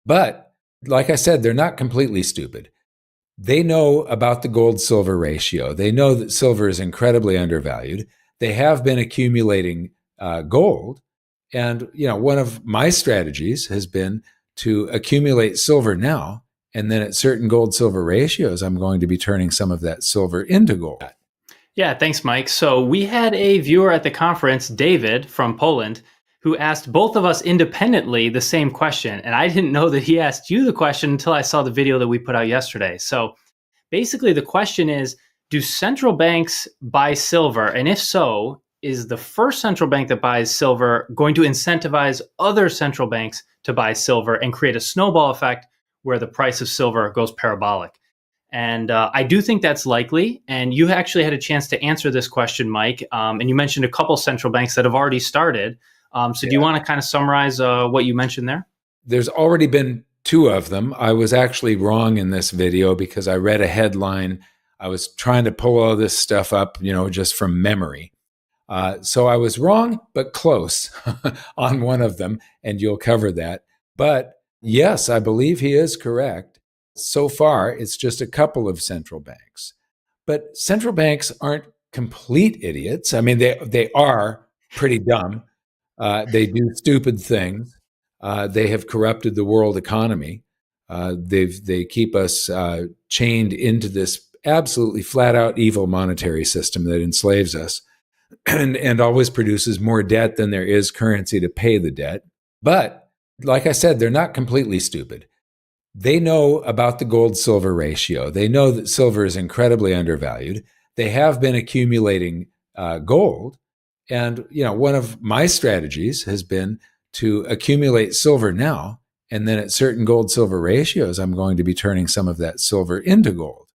But like I said, they're not completely stupid. They know about the gold silver ratio. They know that silver is incredibly undervalued. They have been accumulating gold. And, one of my strategies has been to accumulate silver now. And then at certain gold silver ratios, I'm going to be turning some of that silver into gold. Yeah, thanks, Mike. So we had a viewer at the conference, David from Poland, who asked both of us independently the same question. And I didn't know that he asked you the question until I saw the video that we put out yesterday. So basically, the question is, do central banks buy silver? And if so, is the first central bank that buys silver going to incentivize other central banks to buy silver and create a snowball effect where the price of silver goes parabolic? And I do think that's likely. And you actually had a chance to answer this question, Mike. And you mentioned a couple central banks that have already started. So do you want to kind of summarize what you mentioned there? There's already been two of them. I was actually wrong in this video because I read a headline. I was trying to pull all this stuff up, just from memory. So I was wrong, but close on one of them, and you'll cover that. But yes, I believe he is correct. So far, it's just a couple of central banks. But central banks aren't complete idiots. I mean, they are pretty dumb. They do stupid things. They have corrupted the world economy. They keep us chained into this absolutely flat out evil monetary system that enslaves us and always produces more debt than there is currency to pay the debt. But like I said, they're not completely stupid. They know about the gold silver ratio. They know that silver is incredibly undervalued. They have been accumulating gold. And, one of my strategies has been to accumulate silver now. And then at certain gold silver ratios, I'm going to be turning some of that silver into gold.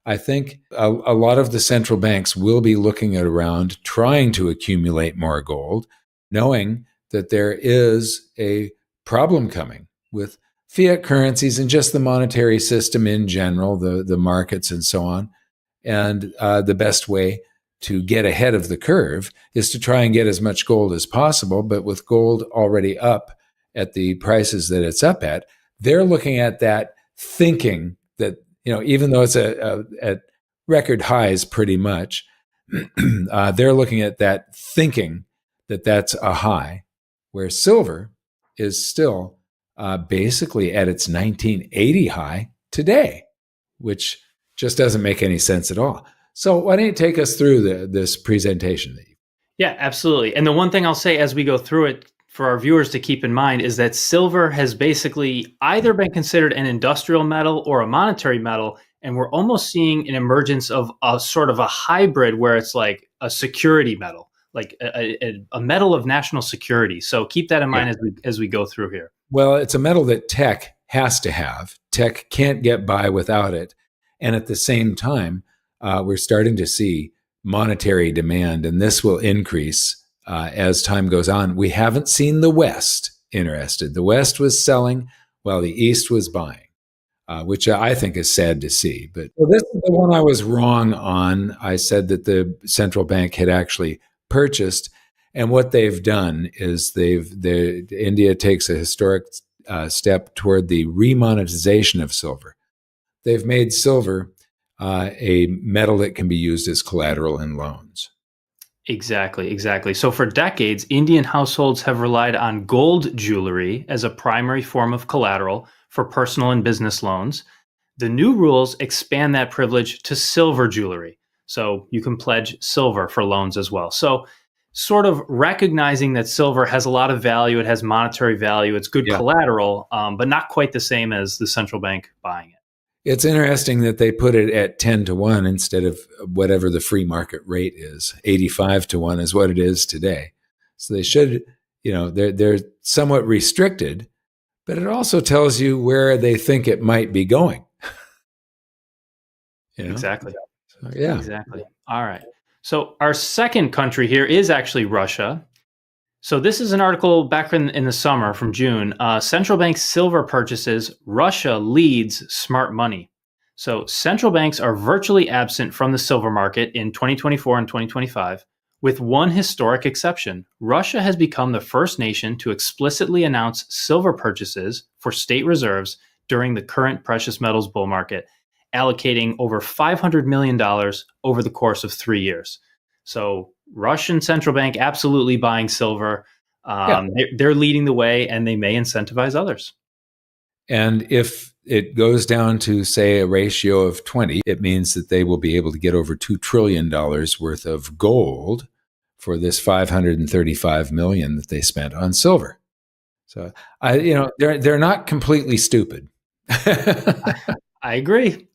I think a lot of the central banks will be looking at around trying to accumulate more gold, knowing that there is a problem coming with fiat currencies and just the monetary system in general, the markets and so on. And the best way to get ahead of the curve is to try and get as much gold as possible. But with gold already up at the prices that it's up at, they're looking at that thinking that, even though it's at record highs pretty much, they're looking at that thinking that that's a high, where silver is still basically at its 1980 high today, which just doesn't make any sense at all. So why don't you take us through this presentation? Yeah, absolutely. And the one thing I'll say as we go through it for our viewers to keep in mind is that silver has basically either been considered an industrial metal or a monetary metal. And we're almost seeing an emergence of a sort of a hybrid where it's like a security metal, like a metal of national security. So keep that in mind as we go through here. Well, it's a metal that tech has to have. Tech can't get by without it. And at the same time, we're starting to see monetary demand, and this will increase as time goes on. We haven't seen the West interested. The West was selling while the East was buying, which I think is sad to see. But this is the one I was wrong on. I said that the central bank had actually purchased. And what they've done is India takes a historic step toward the remonetization of silver. They've made silver a metal that can be used as collateral in loans. Exactly. So for decades, Indian households have relied on gold jewelry as a primary form of collateral for personal and business loans. The new rules expand that privilege to silver jewelry. So you can pledge silver for loans as well. So sort of recognizing that silver has a lot of value, it has monetary value, it's good collateral, but not quite the same as the central bank buying it. It's interesting that they put it at 10 to 1 instead of whatever the free market rate is. 85 to 1 is what it is today. So they should, they're somewhat restricted, but it also tells you where they think it might be going. Exactly. So, yeah. Exactly. All right. So our second country here is actually Russia. So this is an article back in the summer from June. Central bank silver purchases, Russia leads smart money. So central banks are virtually absent from the silver market in 2024 and 2025, With one historic exception, Russia has become the first nation to explicitly announce silver purchases for state reserves during the current precious metals bull market, allocating over $500 million over the course of 3 years. So, Russian central bank absolutely buying silver. They're leading the way, and they may incentivize others. And if it goes down to, say, a ratio of 20, it means that they will be able to get over $2 trillion worth of gold for this $535 million that they spent on silver. So, they're not completely stupid. I agree.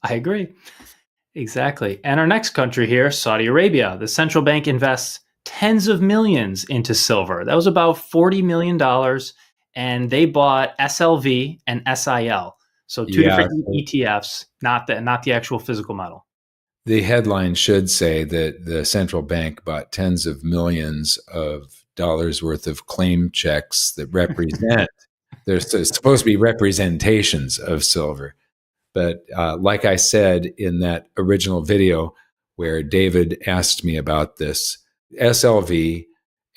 Exactly. And our next country here, Saudi Arabia, the central bank invests tens of millions into silver. That was about $40 million. And they bought SLV and SIL. So two different ETFs, not the actual physical metal. The headline should say that the central bank bought tens of millions of dollars worth of claim checks that represent, there's supposed to be representations of silver. But like I said in that original video where David asked me about this, SLV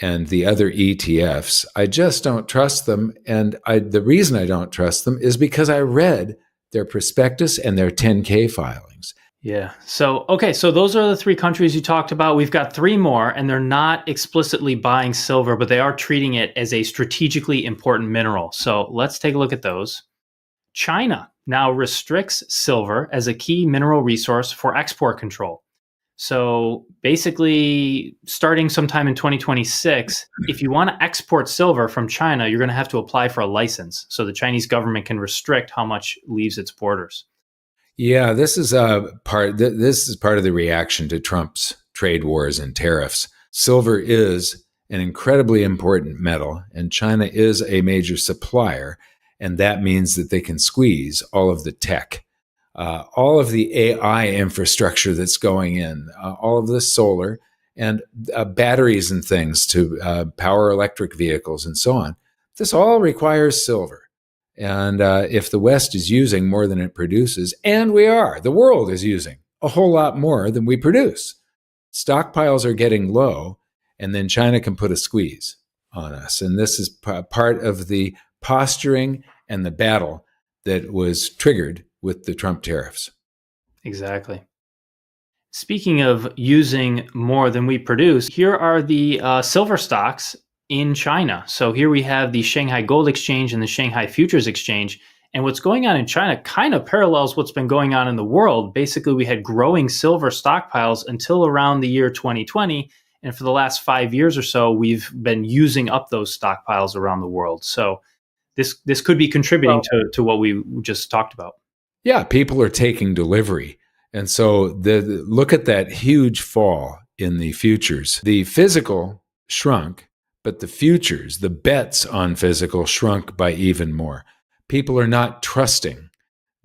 and the other ETFs, I just don't trust them. And the reason I don't trust them is because I read their prospectus and their 10K filings. Yeah. So those are the three countries you talked about. We've got three more, and they're not explicitly buying silver, but they are treating it as a strategically important mineral. So let's take a look at those. China now restricts silver as a key mineral resource for export control. So basically, starting sometime in 2026, if you want to export silver from China, you're going to have to apply for a license so the Chinese government can restrict how much leaves its borders. Yeah, this is part of the reaction to Trump's trade wars and tariffs. Silver is an incredibly important metal, and China is a major supplier, and that means that they can squeeze all of the tech, all of the AI infrastructure that's going in, all of the solar and batteries and things to power electric vehicles and so on. This all requires silver. And if the West is using more than it produces, and the world is using a whole lot more than we produce, stockpiles are getting low, and then China can put a squeeze on us. And this is part of the posturing and the battle that was triggered with the Trump tariffs. Exactly. Speaking of using more than we produce, here are the silver stocks in China. So here we have the Shanghai Gold Exchange and the Shanghai Futures Exchange. And what's going on in China kind of parallels what's been going on in the world. Basically, we had growing silver stockpiles until around the year 2020. And for the last 5 years or so, we've been using up those stockpiles around the world. So this could be contributing to what we just talked about. Yeah, people are taking delivery. And so look at that huge fall in the futures. The physical shrunk, but the futures, the bets on physical, shrunk by even more. People are not trusting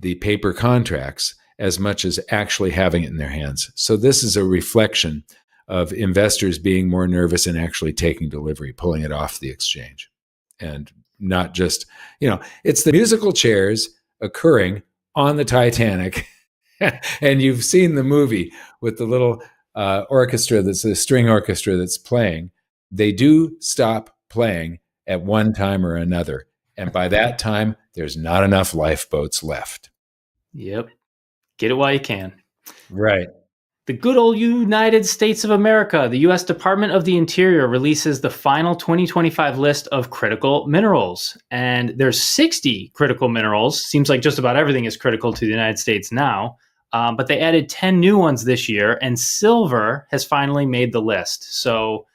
the paper contracts as much as actually having it in their hands. So this is a reflection of investors being more nervous and actually taking delivery, pulling it off the exchange. And not just, it's the musical chairs occurring on the Titanic. And you've seen the movie with the little orchestra, that's a string orchestra that's playing. They do stop playing at one time or another. And by that time, there's not enough lifeboats left. Yep. Get it while you can. Right. The good old United States of America, the U.S. Department of the Interior releases the final 2025 list of critical minerals. And there's 60 critical minerals. Seems like just about everything is critical to the United States now. But they added 10 new ones this year, and silver has finally made the list. So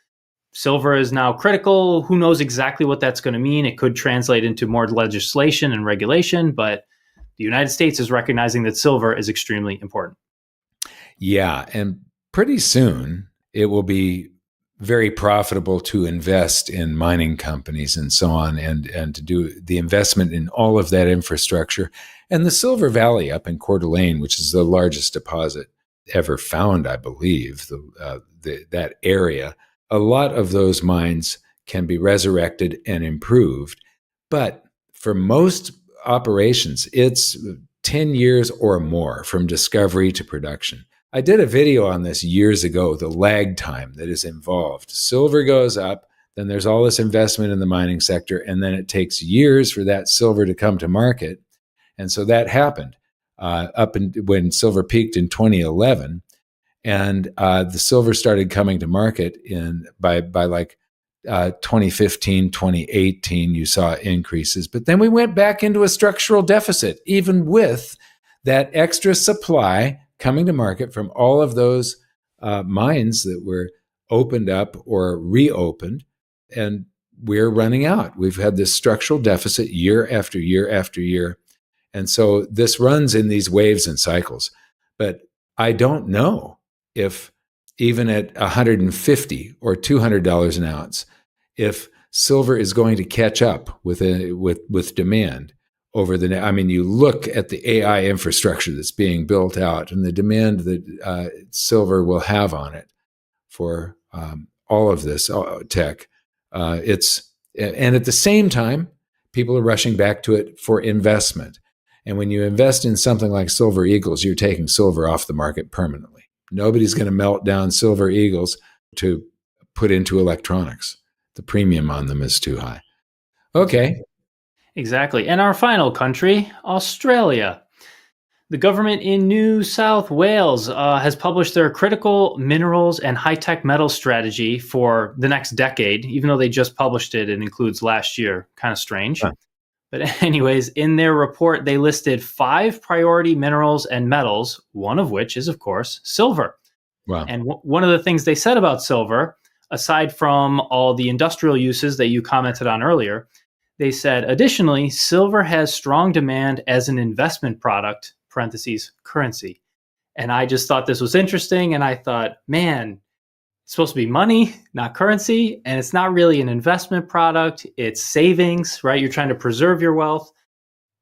silver is now critical. Who knows exactly what that's going to mean? It could translate into more legislation and regulation, but the United States is recognizing that silver is extremely important. Yeah, and pretty soon it will be very profitable to invest in mining companies and so on, and to do the investment in all of that infrastructure. And the Silver Valley up in Coeur d'Alene, which is the largest deposit ever found, I believe, that area, a lot of those mines can be resurrected and improved. But for most operations, it's 10 years or more from discovery to production. I did a video on this years ago, the lag time that is involved. Silver goes up, then there's all this investment in the mining sector, and then it takes years for that silver to come to market. And so that happened when silver peaked in 2011, and the silver started coming to market by like 2015, 2018. You saw increases, but then we went back into a structural deficit, even with that extra supply coming to market from all of those mines that were opened up or reopened, and we're running out. We've had this structural deficit year after year after year. And so this runs in these waves and cycles. But I don't know if even at $150 or $200 an ounce, if silver is going to catch up with demand over the. I mean, you look at the AI infrastructure that's being built out and the demand that silver will have on it for all of this tech. And at the same time, people are rushing back to it for investment. And when you invest in something like Silver Eagles, you're taking silver off the market permanently. Nobody's going to melt down Silver Eagles to put into electronics. The premium on them is too high. Okay. Exactly. And our final country, Australia. The government in New South Wales has published their critical minerals and high-tech metals strategy for the next decade, even though they just published it. It includes last year. Kind of strange. Huh. But anyways, in their report, they listed 5 priority minerals and metals, one of which is, of course, silver. Wow. And one of the things they said about silver, aside from all the industrial uses that you commented on earlier, they said, additionally, silver has strong demand as an investment product, parentheses, currency. And I just thought this was interesting. And I thought, man, it's supposed to be money, not currency. And it's not really an investment product. It's savings, right? You're trying to preserve your wealth.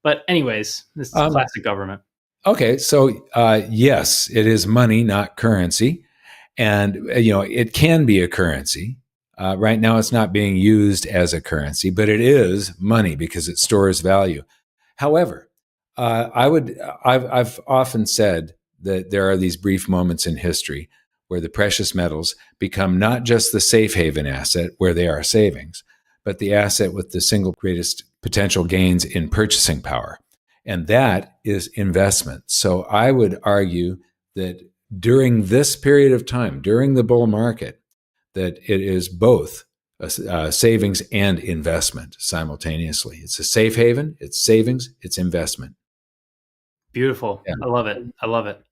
But anyways, this is classic government. Okay. So yes, it is money, not currency. And, it can be a currency. Right now, it's not being used as a currency, but it is money because it stores value. However, I've often said that there are these brief moments in history where the precious metals become not just the safe haven asset where they are savings, but the asset with the single greatest potential gains in purchasing power. And that is investment. So I would argue that during this period of time, during the bull market, that it is both savings and investment simultaneously. It's a safe haven, it's savings, it's investment. Beautiful. Yeah. I love it. I love it.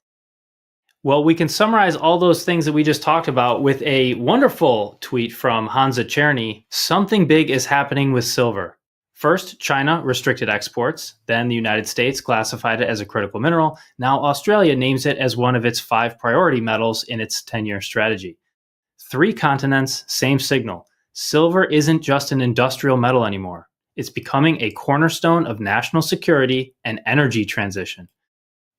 Well, we can summarize all those things that we just talked about with a wonderful tweet from Hansa Czerny. Something big is happening with silver. First, China restricted exports. Then the United States classified it as a critical mineral. Now Australia names it as one of its 5 priority metals in its 10-year strategy. 3 continents, same signal. Silver isn't just an industrial metal anymore. It's becoming a cornerstone of national security and energy transition.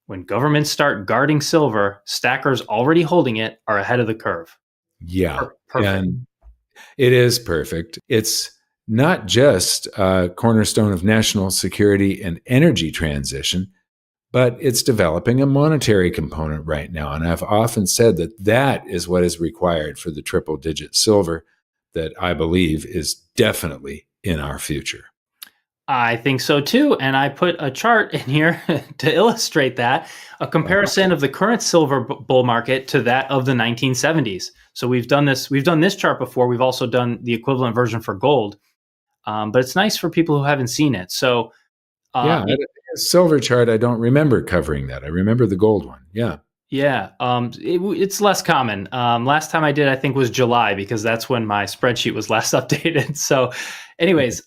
When governments start guarding silver, stackers already holding it are ahead of the curve. Yeah. Perfect. And it is perfect. It's not just a cornerstone of national security and energy transition, but it's developing a monetary component right now. And I've often said that that is what is required for the triple-digit silver that I believe is definitely in our future. I think so too. And I put a chart in here to illustrate that, a comparison of the current silver bull market to that of the 1970s. So we've done this chart before. We've also done the equivalent version for gold. But it's nice for people who haven't seen it. So silver chart, I don't remember covering that. I remember the gold one. Yeah. Yeah. It's less common. Last time I did, I think, was July, because that's when my spreadsheet was last updated. So anyways,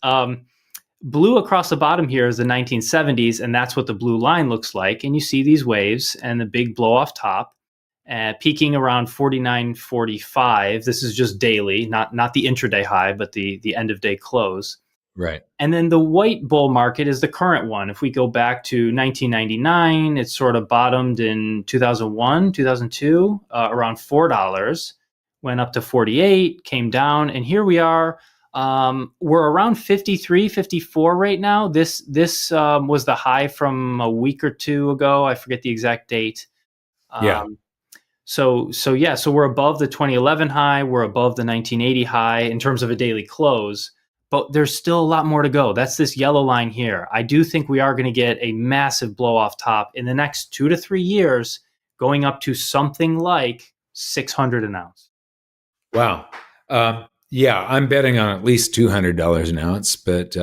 blue across the bottom here is the 1970s, and that's what the blue line looks like. And you see these waves and the big blow off top, peaking around 49.45. This is just daily, not the intraday high, but the end of day close. Right. And then the white bull market is the current one. If we go back to 1999, it sort of bottomed in 2001, 2002, around $4, went up to 48, came down, and here we are. We're around 53, 54 right now. This was the high from a week or two ago. I forget the exact date. So yeah, so we're above the 2011 high, we're above the 1980 high in terms of a daily close, but there's still a lot more to go. That's this yellow line here. I do think we are going to get a massive blow off top in the next 2 to 3 years, going up to something like 600 an ounce. Wow. Yeah, I'm betting on at least $200 an ounce, but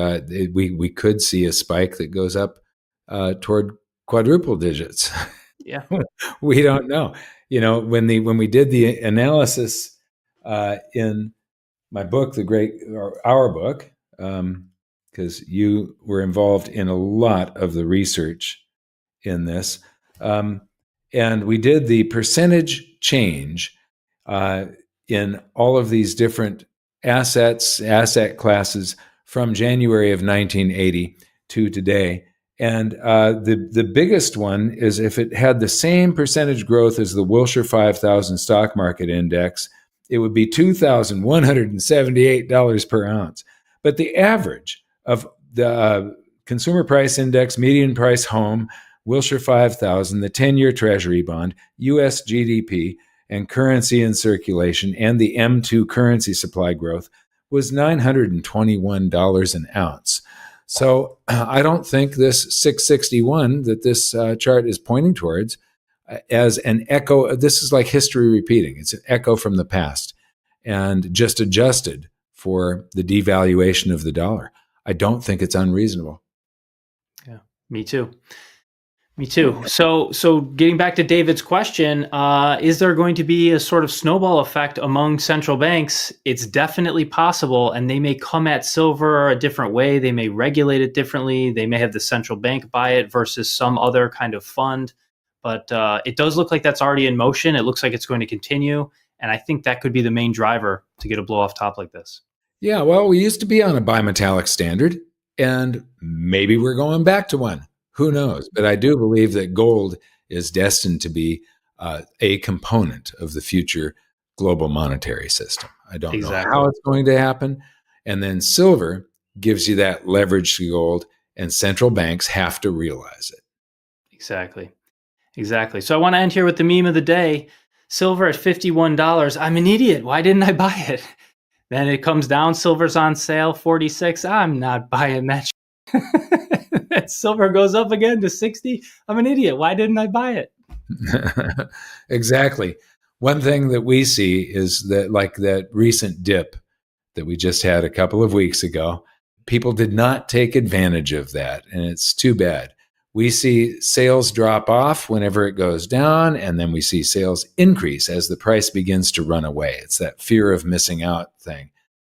we could see a spike that goes up toward quadruple digits. Yeah. We don't know. When we did the analysis in my book, our book, because you were involved in a lot of the research in this, and we did the percentage change in all of these different asset classes from January of 1980 to today. And the biggest one is if it had the same percentage growth as the Wilshire 5000 stock market index, it would be $2,178 per ounce. But the average of the consumer price index, median price home, Wilshire 5000, the 10-year Treasury bond, US GDP, and currency in circulation, and the M2 currency supply growth was $921 an ounce. So I don't think this 661 that this chart is pointing towards as an echo. This is like history repeating. It's an echo from the past and just adjusted for the devaluation of the dollar. I don't think it's unreasonable. Yeah, me too. Me too. So getting back to David's question, is there going to be a sort of snowball effect among central banks? It's definitely possible, and they may come at silver a different way. They may regulate it differently. They may have the central bank buy it versus some other kind of fund. But it does look like that's already in motion. It looks like it's going to continue. And I think that could be the main driver to get a blow off top like this. Yeah, well, we used to be on a bimetallic standard, and maybe we're going back to one. Who knows? But I do believe that gold is destined to be a component of the future global monetary system. I don't know how it's going to happen. And then silver gives you that leverage to gold, and central banks have to realize it. Exactly. So I want to end here with the meme of the day. Silver at $51. I'm an idiot. Why didn't I buy it? Then it comes down. Silver's on sale, 46. I'm not buying that. Silver goes up again to 60. I'm an idiot. Why didn't I buy it? Exactly. One thing that we see is that, like that recent dip that we just had a couple of weeks ago, people did not take advantage of that. And it's too bad. We see sales drop off whenever it goes down, and then we see sales increase as the price begins to run away. It's that fear of missing out thing.